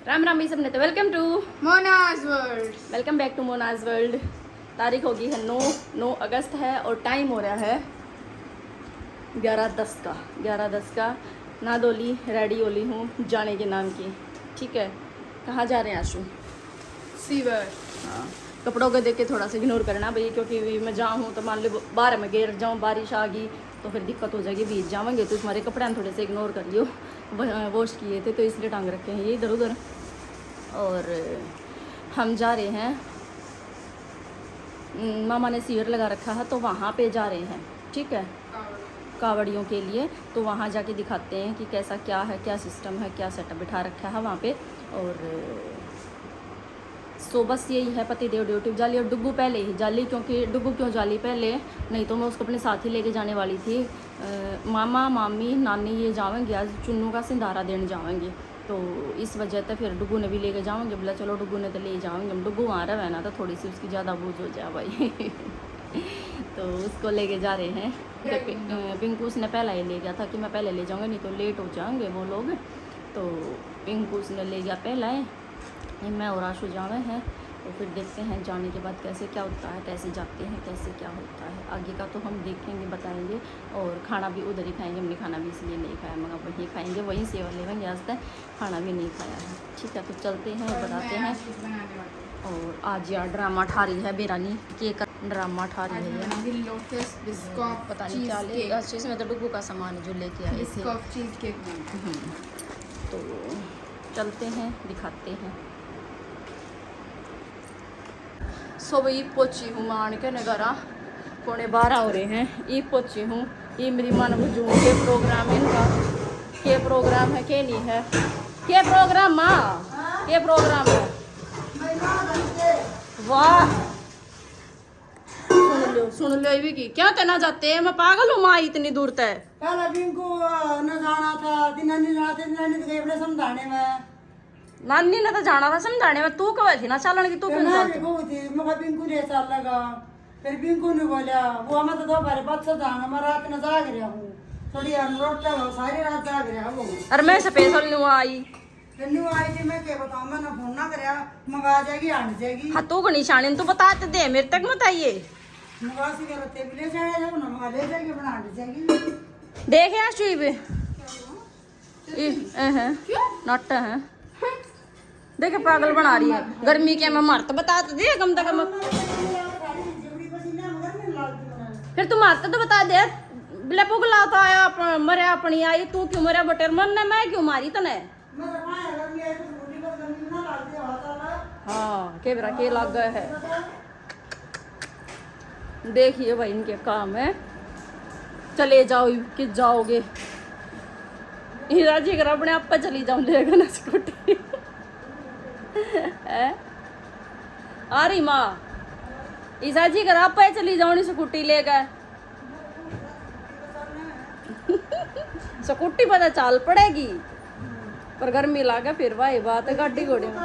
राम राम भी सबने। तो welcome to Mona's world. Welcome back to Mona's world. तारीख होगी है 9 अगस्त है और टाइम हो रहा है 11:10 का। 11:10 का ना धोली रेडी होली हूँ जाने के नाम की। ठीक है, कहाँ जा रहे हैं आशु? सीवर। हाँ, कपड़ों को देख के थोड़ा सा इग्नोर करना भाई, क्योंकि मैं जाऊँ तो मान लो बाहर में गिर जाऊँ, बारिश आ गई तो फिर दिक्कत हो जाएगी। भीज जाएंगे तो तुम्हारे कपड़े थोड़े से इग्नोर कर लियो। वॉश किए थे तो इसलिए टांग रखे हैं ये इधर उधर। और हम जा रहे हैं, मामा ने सीवर लगा रखा है तो वहाँ पे जा रहे हैं। ठीक है, कावड़ियों के लिए। तो वहाँ जाके दिखाते हैं कि कैसा क्या है, क्या सिस्टम है, क्या सेटअप बिठा रखा है वहाँ पे। और सो बस यही है। पति देव ड्यूटी जाली और डुग्गू पहले ही जाली, क्योंकि डुग्गू क्यों जाली पहले, नहीं तो मैं उसको अपने साथ ही लेके जाने वाली थी। मामा मामी नानी ये जाएंगे आज, चुन्नू का सिंधारा देने जाएंगे तो इस वजह से फिर डुग्गू ने भी लेके जाएंगे। बोला चलो डुग्गू ने तो ले जाएंगे, हम डुग्गू वहाँ रहा है ना तो थोड़ी सी उसकी ज़्यादा बूझ हो जाए भाई। तो उसको लेके जा रहे हैं। तो पिंकू उसने पहला ही ले गया था कि मैं पहले ले जाऊँगा नहीं तो लेट हो जाएंगे वो लोग। तो पिंकू उसने ले गया पहला है, मैं और आशु जावे हैं। तो फिर देखते हैं जाने के बाद कैसे क्या होता है, कैसे जाते हैं, कैसे क्या होता है आगे का तो हम देखेंगे, बताएंगे। और खाना भी उधर ही खाएंगे। हमने खाना भी इसलिए नहीं खाया, मगर वहीं खाएंगे, वहीं सेवा लेंगे। आज तक खाना भी नहीं खाया है। ठीक है, तो चलते हैं और बताते हैं। और आज यार ड्रामा ठा रही है बेरानी, केक ड्रामा ठा रही है। पता नहीं क्या ले, इस चीज़ में तो डुग्गू का सामान जो लेके आए थे। Cheese cake. तो चलते हैं, दिखाते हैं। सो भाई पहुँची हूँ मान के नगरा, 11:15 हो रहे हैं। ये पहुँची हूँ। ये मेरी मन बुझू के प्रोग्राम है इनका। के प्रोग्राम है के नहीं है? के प्रोग्राम माँ, के प्रोग्राम है? वाह, सुन लो ये भी की क्या तेना जाते हैं। मैं पागल हूँ माँ, इतनी दूर तक पहले पिंकू न जाना था, नानी जाते नानी तो गए समझाने में। नानी ने तो जाना था समझाने में, तू कब थी ना चालन की? तू क्यों मैं चलती? भी वो थी, मगर पिंकू ले चल लगा। फिर पिंकू ने बोला वो हमें तो दोपहर बच्चा जाना, मैं रात में जाग रहा हूँ थोड़ी रोटा सारी रात जाग रहा वो। अरे मैं स्पेशल न्यू आई। फिर न्यू आई थी, मैं क्या बताऊँ, मैंने फोन ना कराया, मंगा जाएगी आने जाएगी। हाँ तू गणी शानी तू बता तो दे, मेरे तक मत आइए। मंगा सी करते ले जाएगा ना, मंगा ले जाएगी बना जाएगी। देख यार शुभ नट है, देखे पागल बना रही है। गर्मी के मैं मरत बता तो दे कम से कम। फिर तू मरत तो बता दे। पुगला तो आया मरे अपनी आई, तू क्यों मरे बटेर मरने, मैं क्यों मारी तने? हाँ के बरा के लग गए है। देखिए भाई इनके काम है। चले जाओ कि जाओगे हीरा जी, अगर अपने आप पर चली जाऊं लेगा ना स्कूटी। आ रही माँ ईसा जी, अगर आप पे चली जाओ स्कूटी लेकर। स्कूटी पता चाल पड़ेगी पर गर्मी लागे फिर भाई बात है। गाड़ी घोड़े में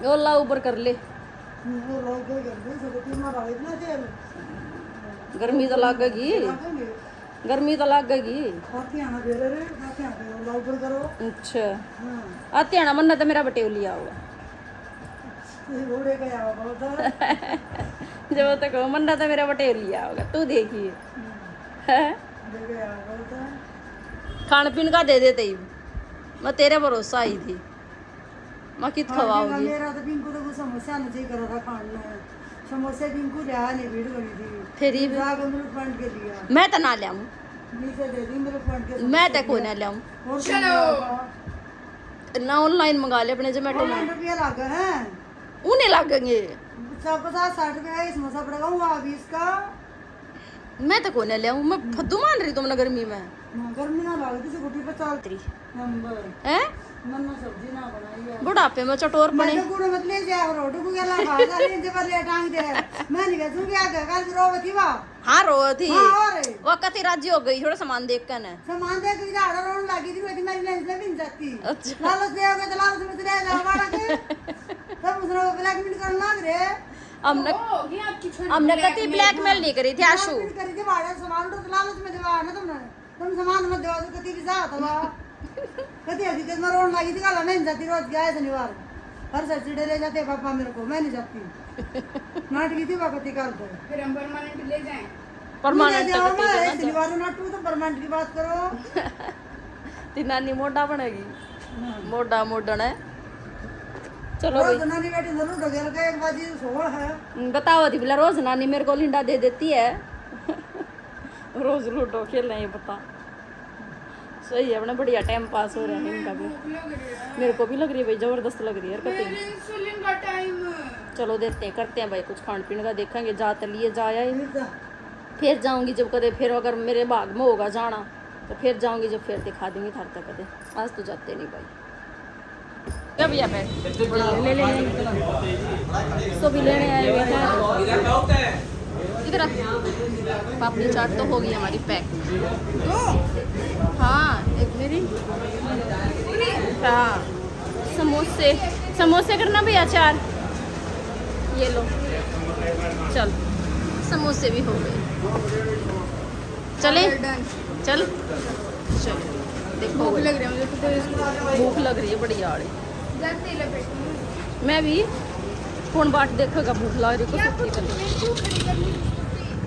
ओला ऊपर कर ले, गर्मी तो लगेगी, गर्मी तो लगेगी। अच्छा आते आना मन्ना तो मेरा बटेव लिया होगा। जब तक मन्ना तो मेरा बटेव लिया होगा, तू देखिए। खान पीन का दे देते ही, मैं तेरे भरोसा आई थी। मैं कित खवाऊंगी? मेरा तो पिंकू तो कुछ समोसा नहीं कर रहा था खाने, समोसे पिंकू लिया नहीं, भीड़ बनी थी। फिर ही फंड के लिया मैं तो ना लियाऊं, नीचे दे दी मेरे फंड के। मैं तो कोई ना लियाऊं। ना ऑनलाइन मंगा ले अपने जोमेटो में। रुपया लगा है, उन्हें लगेंगे 50-60 रुपया समोसा पड़ेगा, वहाँ 20 का। मैं तो कोई ना लियाऊं, मैं फद्दू मान रही तुमने गर्मी में। गर्मी ना लगी थी, गुटी पे चलती नंबर है मन सब्जी ना बनाई है। बुढ़ापे में चटोर पड़े। मैं तो गुड़ मत ले जाए, रोटी को गला खा जा ले दे पर ले टांग दे। मैं नहीं कहूं क्या कल रोवे थी वा। हाँ रो थी और वो कति राजी हो गई थोड़ा सामान देख कर न। सामान देख के झाड़ा रोन लगी थी, मैं मेरी लेंस में बिन जाती। अच्छा लालच दे होगा तो लालच में ले जा वाड़ा के तब उसने ब्लैकमेल करने लग रे। हमने कति ब्लैकमेल नहीं करी थी आशु। करी थी वाड़ा सामान तो लालच में देवा ना तुम सामान मत देवा तो कति भी जा था कति हंसती हंसी के मैं रोने लगी थी, कल नहीं जाती रोज गया है शनिवार हर सर चिड़े ले जाते पापा मेरे को, मैं नहीं जाती नाटकी थी पापा कर दो फिर हम परमानेंट ले जाएं। परमानेंट शनिवार नाटू तो परमानेंट की बात करो ती नानी मोटा बनेगी, मोटा मोडन है। चलो रोज नानी बेटी जरूर डगेल का एक बाजी सोल है। बताओ थी बोला रोज नानी मेरे को लिंडा दे देती है रोज लूडो खेल रहे हैं, बता सही है, अपना बढ़िया टाइम पास हो रहा है इनका भी। भूख लग रही है। मेरे को भी लग रही है भाई, जबरदस्त लग रही है यार मेरे कटिंग। इंसुलिन का टाइम। चलो देते हैं, करते हैं भाई कुछ खान पीने का, देखेंगे जा तो लिए जाया ही, फिर जाऊंगी जब कदे, फिर अगर मेरे भाग में होगा जाना तो फिर जाऊंगी, जब फिर दिखा दूंगी थार तक कदे, आज तो जाते नहीं भाई। क्या भैया पैक ले ले सो भी लेने आए हुए हैं इधर आ। पापड़ी चाट तो हो गई हमारी पैक। हाँ एक मेरी, हाँ समोसे, समोसे करना भैया 4, ये लो चल, समोसे भी हो गए, चले डन। चल चल। देखो भूख लग रही है मुझे तो इसको भूख लग रही है बढ़िया वाली। जाते ही लपेट। मैं भी कौन बाट देखेगा, भूख लग रही है कुछ नहीं पता।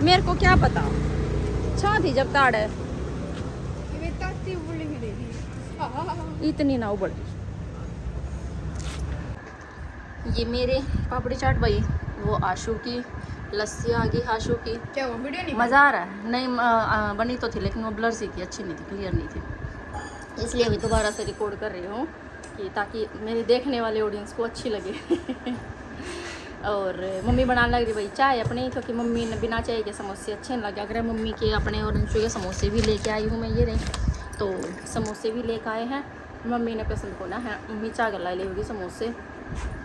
मेरे को क्या पता, छा थी जब ताड़ है ये ताती बोली मिलेगी। इतनी ना उबल। ये मेरे पापड़ी चाट भाई, वो आशू की लस्सी आ गई, आशू की। क्या वो वीडियो नहीं मज़ा आ रहा है, नहीं बनी तो थी लेकिन वो ब्लर सी थी, अच्छी नहीं थी, क्लियर नहीं थी, इसलिए अभी दोबारा से रिकॉर्ड कर रही हूँ कि ताकि मेरे देखने वाले ऑडियंस को अच्छी लगे और मम्मी बनाने लग रही भाई चाय अपने, क्योंकि मम्मी ने बिना चाय के समोसे अच्छे नहीं लगे। अगर मम्मी के अपने और अंशु के समोसे भी लेके आई हूँ मैं, ये रहे, तो समोसे भी लेके आए हैं मम्मी ने, पसंद को ना है मम्मी चाह गला ले होगी समोसे,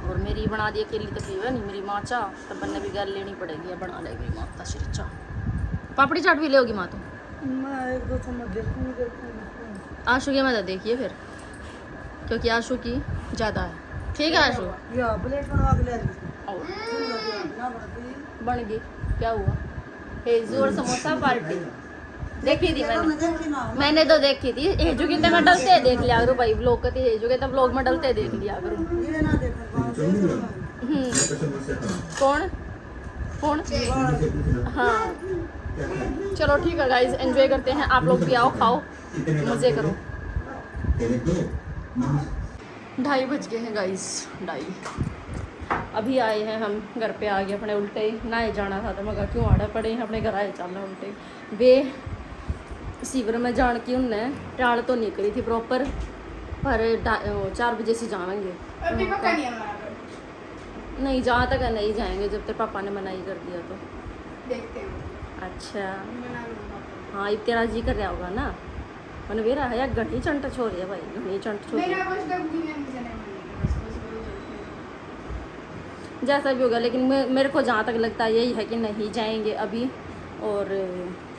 और मेरी बना दी अकेली तकरीबन नहीं, मेरी माँ चाह तब बनने भी गल लेनी पड़ेगी, बना लेगी माँ तशरी चाह। पापड़ी चाट भी ले होगी माँ तो, मैं एक दो चम्मच देखूँ। आशू की मदद देखिए फिर, क्योंकि आशू की ज़्यादा है। ठीक है आशू, या प्लेट बनवा के ले आई। और बन गई, क्या हुआ हेजू और समोसा पार्टी देखी थी मैंने तो देखी थी। हेजू की मैं डलते देख लिया करूँ भाई, ब्लॉग करती हेजू के तब ब्लॉग में डलते देख लिया करूँ। कौन कौन, हाँ चलो ठीक है गाइज, एंजॉय करते हैं, आप लोग भी आओ खाओ मज़े करो। 2:30 बज गए हैं गाइज, 2:30 अभी आए हैं हम, घर पे आ गए अपने, उल्टे ही नहाए जाना था तो मगर क्यों आड़े पड़े हैं अपने घर आए चलना उल्टे बे सीवर में जान की उनने टाल तो नहीं करी थी प्रॉपर, पर 4 बजे से जाएंगे। अभी पक्का नहीं है हमारा। नहीं जहाँ तक नहीं जाएंगे जब तक पापा ने मना ही कर दिया तो। देखते हैं। अच्छा बना लूंगा। हाँ अब तेरा जी कर रहा होगा ना, मैंने वेरा है यार घनी चंट छोड़ रही है भाई, घनी चंट छोड़ रही है। मेरा कुछ तक भी नहीं, मुझे नहीं मिलेगा बस जैसा भी होगा, लेकिन मेरे को जहाँ तक लगता है यही है कि नहीं जाएंगे अभी, और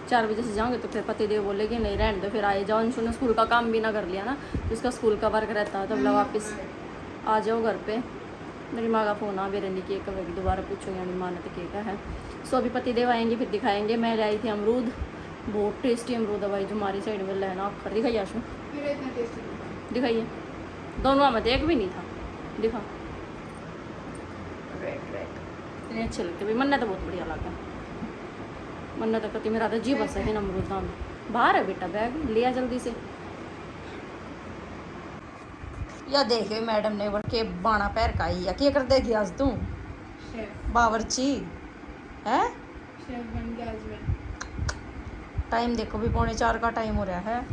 4 बजे से जाओगे तो फिर पतिदेव बोले कि नहीं रहने दो, फिर आए जाओ। अंशु ने स्कूल का काम भी ना कर लिया ना, तो उसका स्कूल का वर्क रहता है, तो बोला वापस आ जाओ घर पे। मेरी माँ का फ़ोन आ भी रहने की कभी दोबारा पूछो, यानी माँ ने तो क्या है। सो अभी पतिदेव आएंगे फिर दिखाएंगे। मैं लाई थी अमरूद, बहुत टेस्टी अमरूद है भाई, जो हमारी साइड में है ना, अखर दिखाइए आशू, मेरा इतना टेस्टी नहीं दिखाइए, दोनों में एक भी नहीं था, दिखा रेड इतने अच्छे लगते भाई, मन्ना तो बहुत बढ़िया लगा, मन्ना तो कहती मेरा तो जी बस है अमरूद दाम बाहर है बेटा, बैग लिया जल्दी से। या देखे मैडम ने बढ़ के बाणा पैर का ही, या क्या कर देगी आज तू शेफ बावर्ची है। शेफ बन गया आज मैं। टाइम देखो भी 3:45 का टाइम हो रहा है।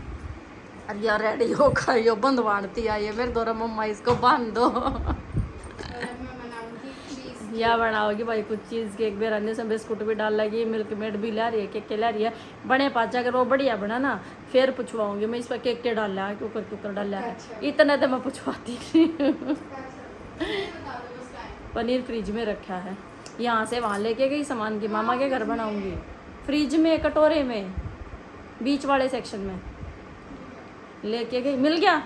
अरे यार रेडी हो खाइयो, बंद बांधती आई है मेरे द्वारा, मम्मा इसको बांध दो। और अब मैं बनाऊंगी चीज। या बनाओगी भाई कुछ चीज़ केक भी रहने से, बिस्कुट भी डाल लगी, मिल्क मेड भी ला रही है, केक के ला रही है, बने पाचा अगर वो बढ़िया बना ना फिर पूछवाऊंगी मैं इस पर केक के डाल है कुकर डाल है, इतना तो मैं पूछवाती पनीर फ्रिज में रखा है, यहाँ से वहाँ लेके गई सामान की, मामा के घर बनाऊंगी, फ्रिज में कटोरे में बीच वाले सेक्शन में लेके गई, मिल गया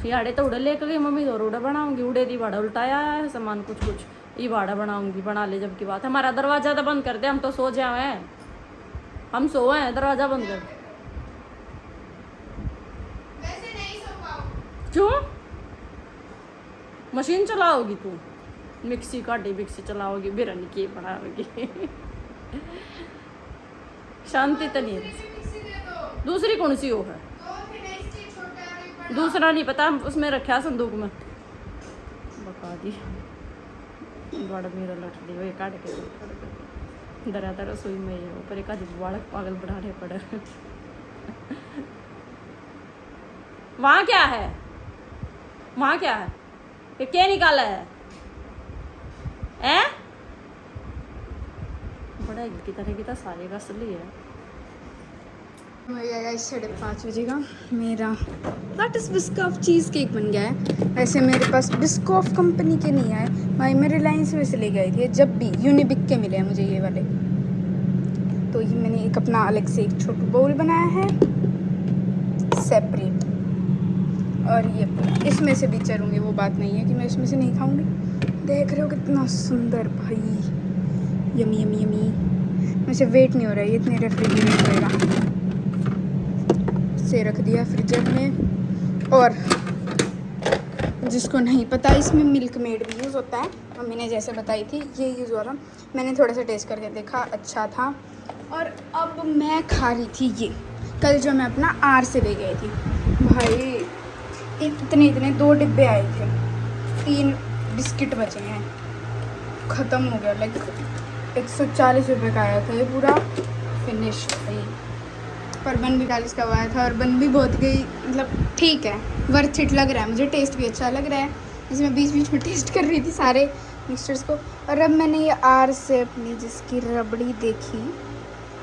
याड़े तो उड़े लेके गई मम्मी, और उड़े बनाऊंगी, उड़े दी बाड़ा उल्टाया है सामान कुछ ये बाड़ा बनाऊंगी, बना ले जब की बात है। हमारा दरवाज़ा तो बंद कर दे, हम तो सो जाए हैं, हम सोए हैं, दरवाज़ा बंद कर। वैसे नहीं क्यों मशीन चलाओगी तू? मिक्सी काटी मिक्सी चलाओगी, बिरयानी की बनाओगी। शांति तो नहीं है। मिक्सी दे दो। दूसरी कौन सी वो है? दो थे ना, इसलिए छोटा और एक बड़ा। दूसरा नहीं पता, उसमें रखा संदूक में। बका दी बड़ मेरा लट दी वो काट के दरा दरा रसोई में है ऊपर एक आधी बालक पागल बढ़ाने पड़े। वहाँ क्या है? वहाँ क्या है? ये क्या निकाला है? हैं? बड़ा की तरह की तो सारे का असली है। मेरा 5:30 बजे का मेरा लैटिस बिस्कॉफ चीज़ केक बन गया है। वैसे मेरे पास बिस्कॉफ कंपनी के नहीं आए भाई, मैं रिलायंस में से ले गई थी। जब भी यूनिबिक के मिले हैं मुझे ये वाले, तो ये मैंने एक अपना अलग से एक छोटा बाउल बनाया है सेपरेट, और ये इसमें से भी चरूँगी। वो बात नहीं है कि मैं इसमें से नहीं खाऊंगी। देख रहे हो कितना सुंदर भाई, यमी यमी यमी। मुझे वेट नहीं हो रहा है, ये इतने रेफ्रिजरेट रहेगा। से रख दिया फ्रीजर में। और जिसको नहीं पता, इसमें मिल्क मेड भी यूज़ होता है, मम्मी ने जैसे बताई थी ये यूज़ हो रहा। मैंने थोड़ा सा टेस्ट करके देखा, अच्छा था। और अब मैं खा रही थी ये, कल जो मैं अपना आर से ले गई थी भाई, इतने 2 डिब्बे आए थे, 3 बिस्किट बचे हैं, ख़त्म हो गया। लाइक 140 रुपये का आया था ये पूरा, फिनिश भाई। पर बन भी 40 का आया था और बन भी बहुत गई, मतलब ठीक है, वर्थ इट लग रहा है मुझे। टेस्ट भी अच्छा लग रहा है, जिसमें बीच बीच में टेस्ट कर रही थी सारे मिक्सचर्स को। और अब मैंने ये आर से अपनी जिसकी रबड़ी देखी,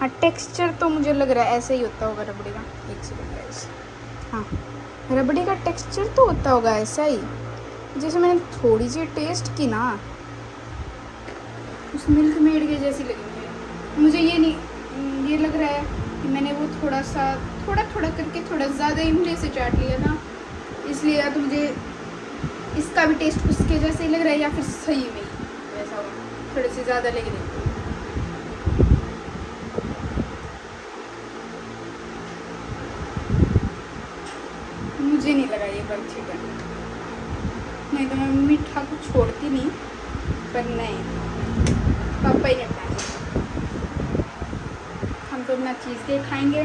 हाँ टेक्सचर तो मुझे लग रहा है ऐसे ही होता होगा रबड़ी का। एक सेकंड गाइस, हाँ रबड़ी का टेक्सचर तो होता होगा ऐसा ही, जैसे मैंने थोड़ी सी टेस्ट की ना, उस मिल्क मेड के जैसी लगी मुझे। ये नहीं, ये लग रहा है कि मैंने वो थोड़ा करके थोड़ा ज़्यादा इमली से चाट लिया था, इसलिए या तो मुझे इसका भी टेस्ट उसके जैसे ही लग रहा है, या फिर सही में ही वैसा होगा, थोड़े से ज़्यादा लग रही। मुझे नहीं लगा ये बर्फी का, नहीं तो मैं मीठा को छोड़ती नहीं, पर नहीं, पापा ही ने बनाया। हम तो अपना चीज़ केक खाएंगे।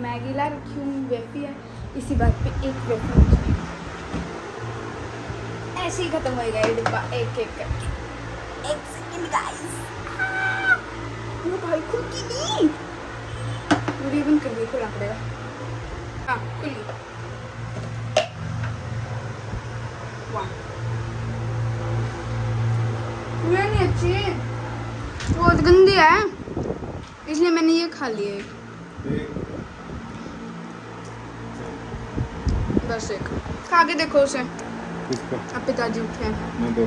मैगी ला रखी हूँ, वेफी है, इसी बात पे एक वेफी मुझे ऐसे ही ख़त्म होएगा ये डिब्बा एक एक करके। एक सेकंड गाइस, वो भाई खुल की नहीं, वो रिबन कर दी, खुला पड़ेगा। हाँ खुली, वाह नहीं अच्छी है, बहुत गंदी है, इसलिए मैंने ये खा लिया है। बस एक खा के देखो उसे। किसका? अब पिताजी उठे हैं। मैं तो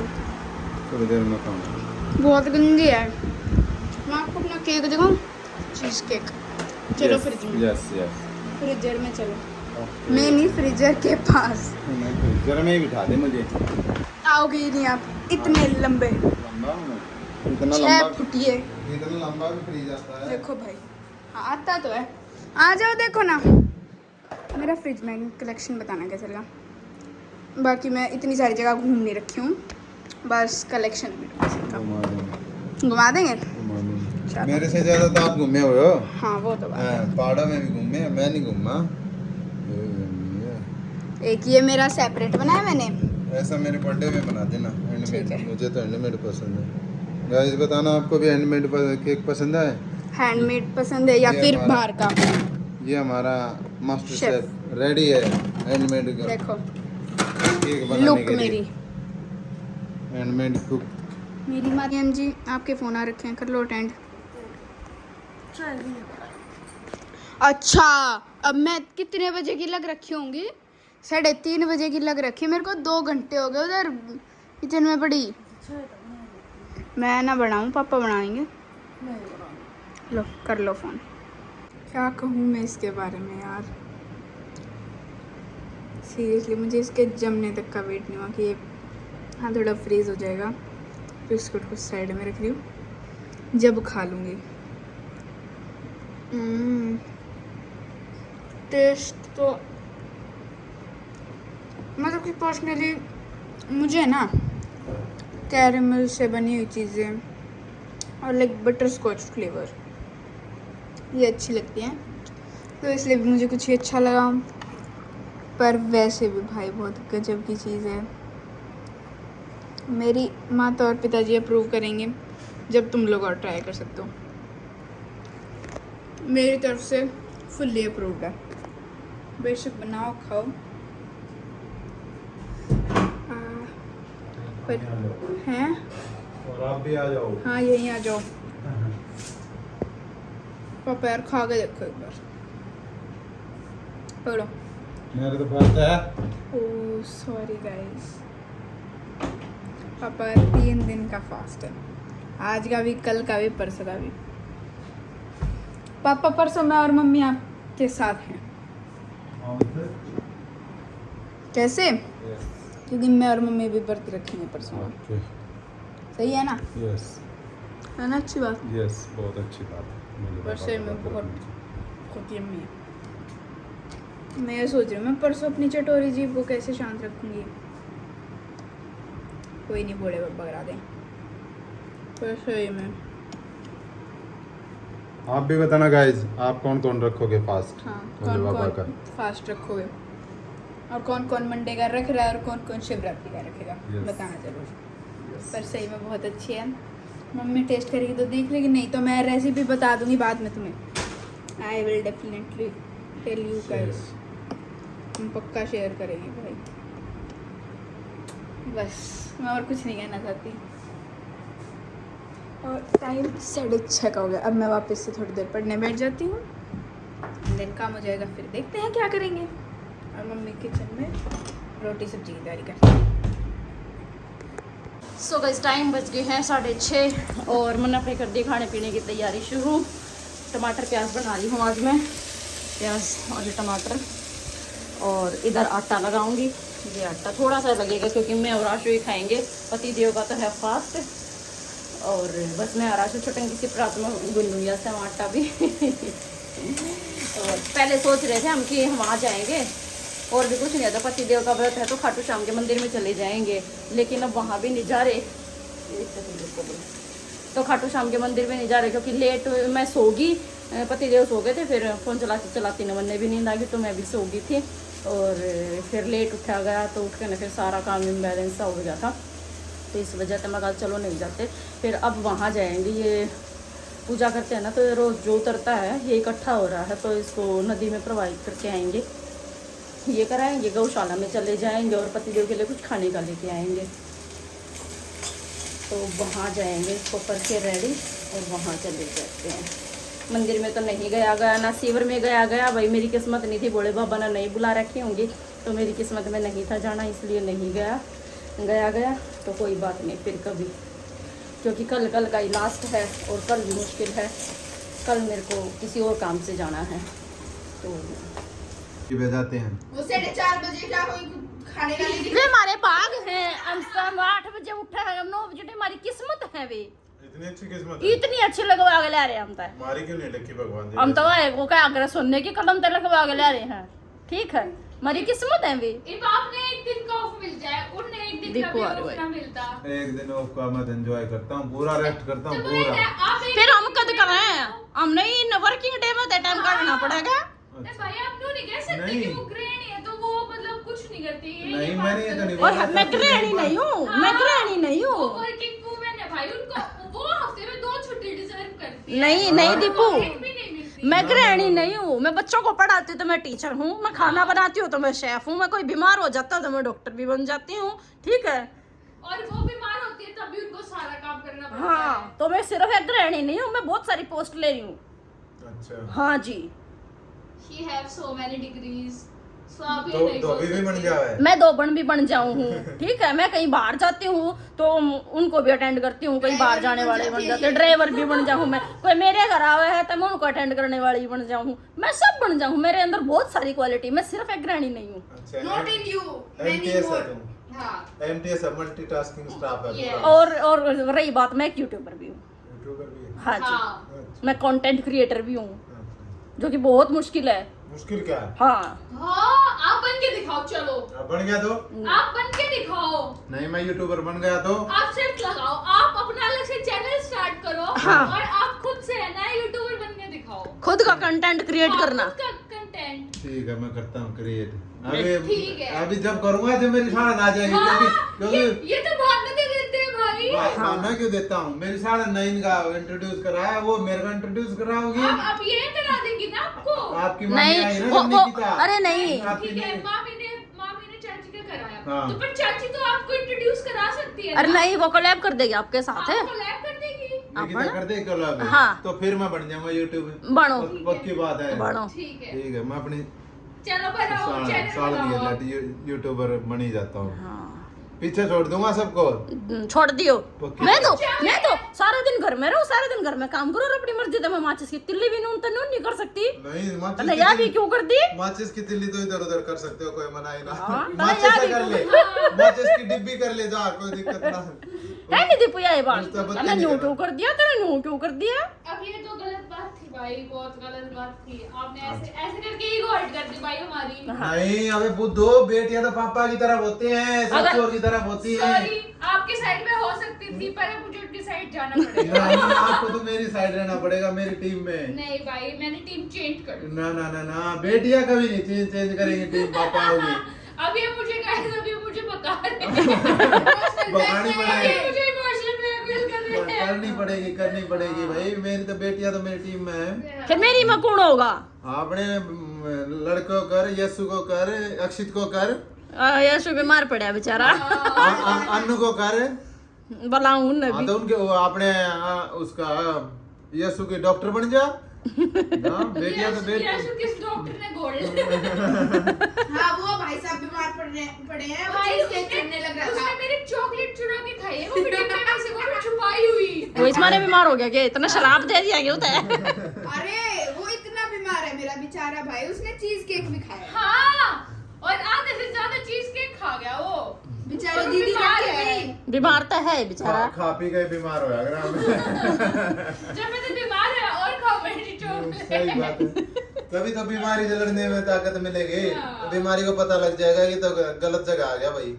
थोड़ी देर में खाऊंगा। बहुत गंदी है। मैं आपको अपना केक दिखाऊं, चीज़ केक। चलो फ्रिज में, यस यस, फ्रीजर में चलो। मैं नहीं, फ्रीजर के पास फ्रीजर में ही बिठा दे मुझे। आओगे ही नहीं आप, इतने लंबे लंबा हूँ मैं, इतना 6 लंबा, फुटिए। इतना लंबा भी फ्रीज आता है। देखो भाई, हाँ आता तो है, आ जाओ देखो ना। मेरा फ्रिज में कलेक्शन बताना कैसे लगा। बाकी मैं इतनी सारी जगह घूम नहीं रखी हूँ, बस कलेक्शन घुमा देंगे, घुमा देंगे। घुमा देंगे। चलो। मेरे से ज्यादा तो आप घूमे हुए हो। हाँ वो तो बात है। हाँ, पहाड़ों में भी घूमे, मैं नहीं घूमा। एक ये मेरा सेपरेट बनाया मैंने। ऐसा मेरे बर्थडे में बना देना ठीक हैंडमेड, है। मुझे तो हैंडमेड पसंद है। गाइस बताना आपको भी हैंडमेड केक पसंद है? हैंडमेड पसंद है या ये फिर हमारा- बाहर का? ये हमारा मास्टर शेफ। शेफ रेडी है हैंडमेड का देखो केक बनाने लुक के मेरी। लिए। Handmade cook. मेरी माध्यम जी, आपके फ़ोन आ रखे हैं, कर लो अटेंड। अच्छा, अब मैं कितने बजे की लग रखी होंगी? 3:30 बजे की लग रखी है। मेरे को 2 घंटे हो गए उधर किचन में पड़ी। मैं ना बनाऊं, पापा बनाएंगे। लो कर लो फ़ोन। क्या कहूँ मैं इसके बारे में यार, सीरियसली मुझे इसके जमने तक का वेट नहीं हुआ कि ये हाँ थोड़ा फ्रीज हो जाएगा। बिस्कुट को साइड में रख रही हूँ, जब खा लूँगी। टेस्ट तो मतलब कि पर्सनली मुझे ना कैरेमल से बनी हुई चीज़ें और लाइक बटर स्कॉच फ्लेवर ये अच्छी लगती हैं, तो इसलिए भी मुझे कुछ ही अच्छा लगा। पर वैसे भी भाई बहुत गजब की चीज़ है। मेरी माता और पिताजी अप्रूव करेंगे जब तुम लोग और ट्राई कर सकते हो। मेरी तरफ से फुल्ली अप्रूव्ड है। बेशक बनाओ खाओ। पर हैं और आप भी आ जाओ। हाँ यहीं आ जाओ। पापा यार खा के देखो एक बार। पकड़ो। मेरे तो पास है। Oh sorry guys. पापा 3 दिन का फास्ट है, आज का भी, कल का भी, परसों का भी। पापा परसों मैं और मम्मी आपके साथ हैं। कैसे? क्योंकि मैं और मम्मी भी व्रत रखेंगे परसों। ओके। सही है ना? यस है ना अच्छी बात? यस, बहुत अच्छी बात है। परसों में बहुत खुद यम्मी है। मैं ये सोच रही हूँ मैं परसों अपनी चटोरी जीभ को कैसे शांत रखूँगी। कोई नहीं, बूढ़े बाबा करा दें परसों ही में। आप भी बताना गाइज, आप कौन कौन रखोगे फास्ट? हाँ भोले कौन बाबा कौन फास्ट रखोगे और कौन कौन मंडे का रख रहा है और कौन कौन शिवरात्रि का रखेगा Yes. बताना जरूर। पर सही में बहुत अच्छी है। मम्मी टेस्ट करेगी तो देख लेगी, नहीं तो मैं रेसिपी बता दूंगी बाद में तुम्हें। I will definitely tell you guys. हम पक्का शेयर करेंगे भाई। बस मैं और कुछ नहीं कहना चाहती। और टाइम 6:30 का हो गया। अब मैं वापस से थोड़ी देर पढ़ने बैठ जाती हूँ। दिन काम हो जाएगा, फिर देखते हैं क्या करेंगे। और मम्मी किचन में रोटी सब्जी की तैयारी करती है। सो गाइस टाइम बज गए हैं 6:30 और मन्ना पे कर दी खाने पीने की तैयारी शुरू। टमाटर प्याज बना रही हूँ आज मैं, प्याज और टमाटर। और इधर आटा लगाऊंगी। ये आटा थोड़ा सा लगेगा क्योंकि मैं और आशु ही खाएंगे। पति देव का तो है फास्ट। और बस मैं और आशु छोटेंगे किसी प्रात में गुन दूँगी ऐसे हम आटा भी। और पहले सोच रहे थे हम कि हम आ जाएंगे और भी कुछ नहीं आता। पति देव का व्रत है तो खाटू श्याम के मंदिर में चले जाएंगे, लेकिन अब वहाँ भी नहीं जा रहे। तो खाटू श्याम के मंदिर में नहीं जा रहे क्योंकि लेट मैं सोगी। पति देव सो गए थे, फिर फ़ोन चलाते चलाती न बनने भी नींद आ गई तो मैं भी सो गई थी। और फिर लेट उठा गया तो उठ के ना फिर सारा काम इम्बैलेंस सा हो गया था। तो इस वजह से मैं कहा चलो नहीं जाते। फिर अब वहाँ जाएंगे। ये पूजा करते हैं ना तो रोज़ जो उतरता है ये इकट्ठा हो रहा है तो इसको नदी में प्रवाहित करके आएंगे। ये कराएंगे, गौशाला में चले जाएंगे और पतिदेव के लिए कुछ खाने का लेके आएंगे। तो वहाँ जाएंगे, इसको करके रेडी और वहाँ चले जाते हैं। मंदिर में तो नहीं गया ना शिविर में गया भाई। मेरी किस्मत नहीं थी, भोले बाबा ने नहीं बुला रखी होंगी तो मेरी किस्मत में नहीं था जाना, इसलिए नहीं गया तो कोई बात नहीं, फिर कभी। क्योंकि कल का ही लास्ट है और कल भी मुश्किल है। कल मेरे को किसी और काम से जाना है तो जाते हैं। वो 4:30 बजे क्या कोई खाने का नहीं। वे हमारे बाग हैं। हम 8 बजे उठे हैं, हम 9 बजे। हमारी किस्मत है वे। इतनी अच्छी किस्मत इतनी अच्छी लगवा के ला रहे हैं हम तो। हमारी क्यों नहीं लकी भगवान जी? हम तो आए वो क्या आग्रह सुनने की कलम तक लगवा के ला रहे हैं। ठीक है, हमारी किस्मत है वे। इफ आपने एक दिन का ऑफ मिल जाए, उन्हें एक दिन का देखो भी आ रहे ऑफ भाई। ना मिलता। एक दिन ऑफ का मैं एंजॉय करता हूँ, पूरा रेस्ट करता हूँ तो पूरा। आप एक फिर हम कद कर रहे हैं, हम नहीं वर्किंग डे में टाइम काटना पड़ेगा। नहीं भाई, आप न्यू नहीं कह सकते नहीं। कि वो गृहिणी है तो वो मतलब कुछ नहीं करती है। नहीं, मैंने ये तो नहीं और बोला। मैं गृहिणी नहीं हूँ, मैं गृहिणी नहीं वो हूँ। वर्किंग वूमेन है भाई, उनको वो हफ्ते में 2 छुट्टी डिजर्व करती है। नहीं नहीं दीपू, एक भी नहीं मिलती। मैं गृहिणी नहीं हूँ। मैं बच्चों को पढ़ाती हूँ तो मैं टीचर हूँ। मैं खाना बनाती हूँ तो मैं शेफ हूँ। मैं कोई बीमार हो जाता है तो मैं डॉक्टर भी बन जाती हूँ। ठीक है, और वो बीमार होती है तभी उनको सारा काम करना पड़ता है। हाँ। तो मैं सिर्फ एक गृहिणी नहीं हूँ, मैं बहुत सारी पोस्ट ले रही हूँ। अच्छा, हाँ जी, She have so many degrees. So आप ये तो नहीं बोल अभी भी बन सकते। जाए। मैं 2 बन भी बन जाऊँ हूँ। ठीक है, मैं कहीं बाहर जाती हूँ तो उनको भी अटेंड करती हूँ। कहीं बाहर जाने वाले बन जाते हैं, ड्राइवर भी बन जाऊँ मैं। कोई मेरे घर आवे है तो मैं उनको अटेंड करने वाली बन जाऊँ। मैं सब बन जाऊँ। मेरे अंदर बहुत सारी क्वालिटी, मैं सिर्फ एक गृहिणी नहीं हूँ। अच्छा, not in you, many MTS है मोर। तुम। हाँ MTS मल्टीटास्किंग स्टाफ है Yes. पूरा। और रही बात, मैं एक यूट्यूबर भी हूँ। यूट्यूबर भी है। हाँ जी, हाँ। अच्छा, मैं कंटेंट क्रिएटर भी हूँ, अच्छा। जो कि बहुत मुश्किल है। मुश्किल क्या है? हाँ, हाँ, आप बन के दिखाओ चलो। आप बन गया तो आप बन के दिखाओ। नहीं, मैं यूट्यूबर बन गया तो आप शर्त लगाओ, आप अपना अलग से चैनल स्टार्ट करो और आप खुद से है ना यूट्यूबर बन के दिखाओ। खुद का कंटेंट क्रिएट हाँ, करना। खुद का कंटेंट। ठीक है, मैं करता हूँ क्रिएट। ठीक है। अभी जब करूंगा जब मेरी साड़न आ जाएगी, क्योंकि ये तो बहाना दे देते हैं भाई। मैं क्यों देता हूँ? मेरी साड़न नईन का इंट्रोड्यूस करा है, वो मेरे को इंट्रोड्यूस कराओगी। अब ये करा देंगी ना आपको। आपकी मम्मी नहीं, आई ना वो निकिता। अरे नहीं, आपकी ठीक है, नहीं। मामी ने चाची का कराया। हाँ। तो पर चाची तो आपको इंट्रोड्यूस करा सकती है अरे ना। नहीं, वो कोलैब कर देगी आपके साथ है। आप कोलैब कर देगी। निकिता कर दे कोलैब। हाँ। तो फिर मैं बन जाऊंगा यूट्यूब बनो। पक्की बात है। बनो। ठीक है, ठीक है, मैं अपनी चलो बनाओ चैनल साल बनाओ आप। यूट्यूबर बन ही जाता हूँ। हाँ। पीछे छोड़ दूंगा सबको। छोड़ दियो। पक्की मैं तो बात। सारा दिन घर में रहूं, सारा दिन घर में काम करो और अपनी मर्जी से मैं माचिस की तिल्ली भी नून तनून नहीं कर सकती। नहीं, माचिस तो की यार भी तिल्ली- क्यों कर दी? माचिस की तिल्ली तो इधर उधर कर सकते हो, कोई मना ही ना। हाँ, माचिस यार से भी कर ले, माचिस की डिब्बी कर ले जा, कोई दिक्कत ना। है नहीं दीपू ये बात? उसका बत्ती मैंने नहीं न्यू करना। क्यों कर दिया? तेरा न्यू क्यों कर दिया? अब ये तो गलत बात थी भाई, बहुत गलत बात थी। आपने ऐसे ऐसे करके ईगो हर्ट कर दी भाई हमारी। नहीं, अबे बुद्धो, बेटियां तो पापा की तरफ होती हैं, ससुर की तरफ होती हैं। सॉरी, आपके साइड में हो सकती थी पर अब मुझे उनकी साइड जाना पड़ेगा। नहीं, आपको तो मेरी साइड रहना पड़ेगा, मेरी टीम में। नहीं भाई, मैंने टीम चेंज कर दी। ना ना ना ना, बेटियां कभी नहीं चेंज करेंगी टीम, पापा होगी। अब ये मुझे गाइस, अब ये मुझे बता रहे हैं। बगानी ये पड़ेगी, मुझे इमोशनल ब्लैकमेल कर रहे हैं। करनी पड़ेगी भाई। मेरी तो बेटियां तो मेरी टीम में है। फिर मेरी माँ कौन होगा? आपने लड़कों कर, यशु को कर, अक्षित को कर, यशु बीमार पड़ा बेचारा, अन्नू को कर। बुलाऊं न हाँ भी। तो उनके वो आपने उसका यशु के डॉक्टर बन जा। हाँ, बेटियां तो बेटी। यशु किस डॉक्टर ने गोल्ड हाँ वो भाई साहब बीमार पड़े हैं, वो भाई चीज़ चढ़ने लग रहा उसने था। मेरी चॉकलेट चुरा के खाई है, वो वीडियो में से वो छुपाई हुई। वो इस मारे बीमार हो गया क्या? इतना शराब दे दिया क्या होता है? अरे वो इतना बीमार है मेरा बेचारा भाई, उसने चीज केक भी खाया। हाँ, और आधे से ज्यादा चीज केक खा गया वो बेचारी और दीदी बीमार लग है। गई। बीमार तो है बेचारा। खा पी के बीमार हो जाएगा। जब मैं तो बीमार है और खाओ मेरी चॉकलेट। सही बात है। तभी तो बीमारी से लड़ने में ताकत मिलेगी। हाँ। बीमारी को पता लग जाएगा कि तो गलत जगह आ गया भाई।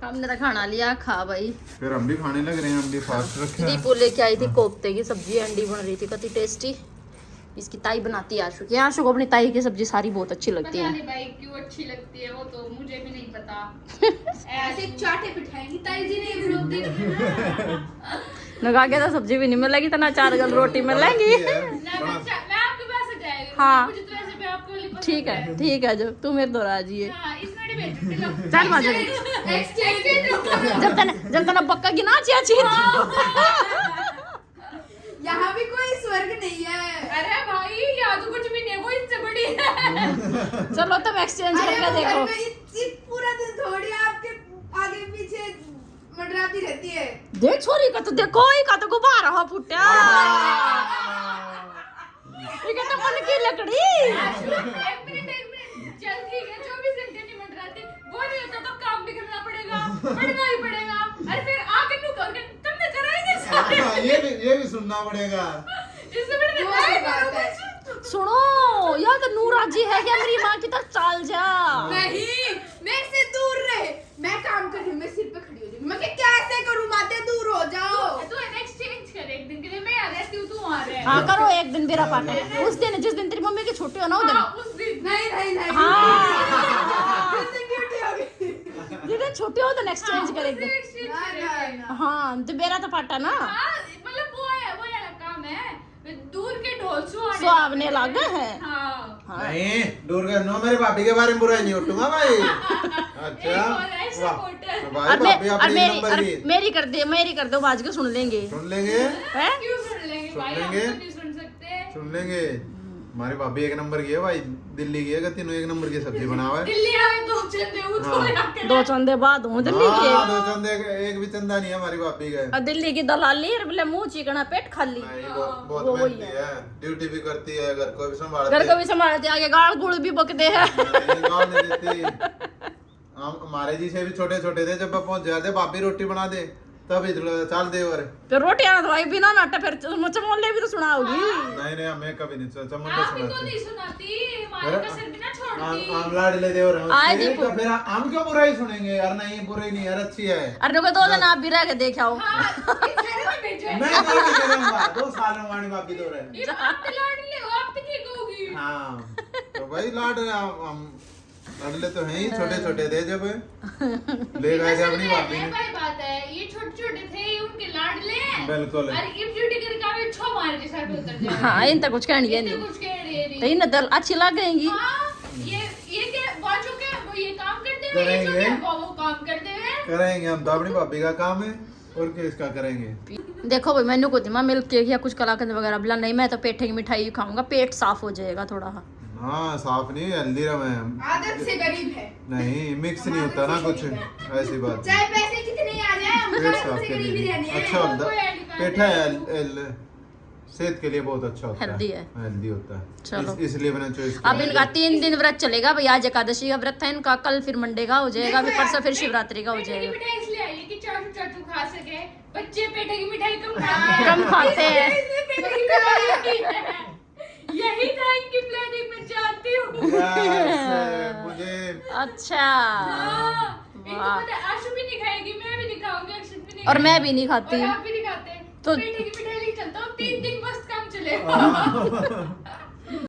हमने तो खाना लिया, खा भाई। फिर हम भी खाने लग रहे हैं, हम भी फास्ट रखे हैं। दीपू लेके आई थी कोफ्ते की सब्जी, अंडी बन रही थी कति टेस्टी। इसकी ताई बनाती है आशु की। आशु को अपनी ताई की सब्जी सारी बहुत अच्छी लगती पता है। नहीं भाई क्यों अच्छी लगती है, वो तो मुझे भी नहीं पता। ऐसे चाटे बिठाएंगी ताई जी ने विरोध नहीं। लगा के तो सब्जी भी नहीं मिलेगी, तना चार गल रोटी मिलेगी। मैं आपके पास आ जाएगी। हाँ। मुझे तो ऐसे भी आपको वाली पसंद ठीक है, ठीक है, जो तू मेरे दो राजी है। हाँ, इसमें डिबेट लो। चल माजो। एक्सचेंज जब तना पक्का की ना चाहिए। यहाँ भी कोई स्वर्ग नहीं है। अरे भाई यहाँ तो कुछ भी नहीं है, वो इससे बड़ी है। चलो तुम एक्सचेंज अरे करके वो घर देखो। में पूरा दिन थोड़ी आपके आगे पीछे मंडराती रहती है। देख छोरी का तो देखो, ही का तो गुब्बारा हो फुटा। ठीक है तो मन की लकड़ी। एक मिनट चल ठीक है, 24 घंटे नहीं मंडराते, वो नहीं होता तो काम भी करना पड़ेगा, पढ़ना ही पड़ेगा। अरे फिर आके तू करोगे, तुमने करा ही नहीं सारे। हाँ, ये भी सुनना पड़ेगा। इससे बड़े वो नहीं बात है। सुनो यार, तो नूर राजी है क्या मेरी माँ की तरफ? चाल जा। नहीं, मेरे से दूर रहे। मैं काम कर रही हूँ, मैं सिर पे खड़ी हो जाऊंगी। मैं कैसे करूँ? बातें दूर हो जाओ। तू एक्सचेंज कर एक दिन के लिए, मैं आ रहती हूँ, तू आ रहा है। हाँ करो एक दिन मेरा पार्टनर। उस दिन जिस दिन तेरी मम्मी की छुट्टी हो ना, उस दिन। हाँ, उस दिन नहीं। हाँ। उस दिन ड्यूटी हो गई। जिस दिन छुट्टी हो तो एक्सचेंज कर एक दिन। exchange ना, करेंगे। ना। हाँ तो मेरा तो पार्टनर ना हाँ, मतलब वो है, वो वाला काम है, दूर के ढोल सुहावने लगे हैं। हाँ। नहीं, दूर का नो, मेरे भाभी के बारे में बुराई नहीं उठूंगा भाई। अच्छा, एक और ऐसा वाह। होटल। तो भाई भाभी अपनी नंबर की मेरी कर दो, बाज के सुन लेंगे। सुन लेंगे, हैं? क्यों सुन लेंगे सुन भाई, हम लेंगे। तो नहीं सुन सकते। सुन लेंगे। हमारी भाभी एक नंबर की है भाई, दिल्ली की है कि तीनों एक नंबर की सब्जी बनावा है। दिल्ली आए दो चंदे वो तो हाँ। यहाँ दो चंदे बाद हूँ दिल्ली हाँ, के। दो चंदे, एक भी चंदा नहीं है हमारी भाभी का। और दिल्ली की दलाली है, बोले मुंह चिकना पेट खाली। नहीं, बहुत वो वही मेहनती है, ड्यूटी भी करती है, घर को भी संभालती घर है। को भी संभालते, आगे गाड़ गुड़ भी बकते हैं। नहीं, गाँव नहीं देती। हम हमारे जी से भी छोटे छोटे थे, जब मैं पहुंच जाते भाभी रोटी बना दे, तभी थोड़ा चाल दे और फिर रोटियां ना दवाई बिना नाटा फिर चमोले भी तो सुनाओगी। नहीं मैं कभी नहीं चमुंडा आप इनको सुनाते नहीं सुनाती, हमारे का सिर भी ना छोड़ती। हम लाडले दे और आए जी तो फिर हम क्यों बुराई सुनेंगे यार? नहीं बुराई नहीं यार, अच्छी है। अरे को 2 दिन आप भी रह के देख आओ। हाँ, इस घर में भेजो। मैं कभी करूंगा 2 साल में वाणी भाभी दो रहे। ये आप तो लाड ले, आप तो की कहोगी। हाँ तो भाई लाड हम लाडले तो हैं ही, छोटे छोटे थे जब ले गए जब नहीं भाभी ने। भाई बात है, ये छोटे छोटे थे, ये उनके लाडले हैं। बिल्कुल। और ये ड्यूटी करके आवे छो मार के सर पे उतर जाए। हाँ इन तक कुछ कहनी है इतने नहीं कुछ कह रही है तो इन दल अच्छी लग गएंगी। हाँ, ये के बाजू के वो ये काम करते हुए, ये करेंगे। छोटे वो काम करते हुए। करेंगे हम तो, अपनी भाभी का काम है और किसका करेंगे। देखो भाई मैंने को दिमा मिल्क केक या कुछ कलाकंद वगैरह बुला नहीं, मैं तो पेठे की मिठाई खाऊंगा, पेट साफ हो जाएगा थोड़ा। हाँ साफ नहीं, हेल्दी रहे। आदत से गरीब है। नहीं मिक्स नहीं होता ना कुछ, ऐसी बात चाहे पैसे कितने आ जाए हम पेट आदत साफ से के गरीब ही लिए रहने हैं। अच्छा होता कोई है। ऐड नहीं पेठा सेहत के लिए बहुत अच्छा होता हेल्दी है। हेल्दी होता है। चलो। इसलिए मैंने चॉइस अब इनका 3 दिन व्रत चलेगा भाई, आज एकादशी का व्रत है इनका, कल फिर मंडे का हो जाएगा, फिर परसों फिर शिवरात्रि का हो पेठे की जाएगा। मिठाई इसलिए आई है कि चाचू चाचू खा सके। बच्चे पेठे की मिठाई कम खाते हैं। कम खाते हैं। इसलिए पेठे की मिठाई आई है। यही था इनकी प्लानिंग, मैं जानती हूँ। मुझे अच्छा हाँ, इनको वाह। पता है, आशु भी नहीं खाएगी, मैं भी नहीं खाऊंगी, अक्षित भी नहीं और मैं खाएगी। भी नहीं खाती। और आप भी नहीं खाते। तो- पेठे की मिठाई नहीं चलता, 3 दिन बस काम चलेगा।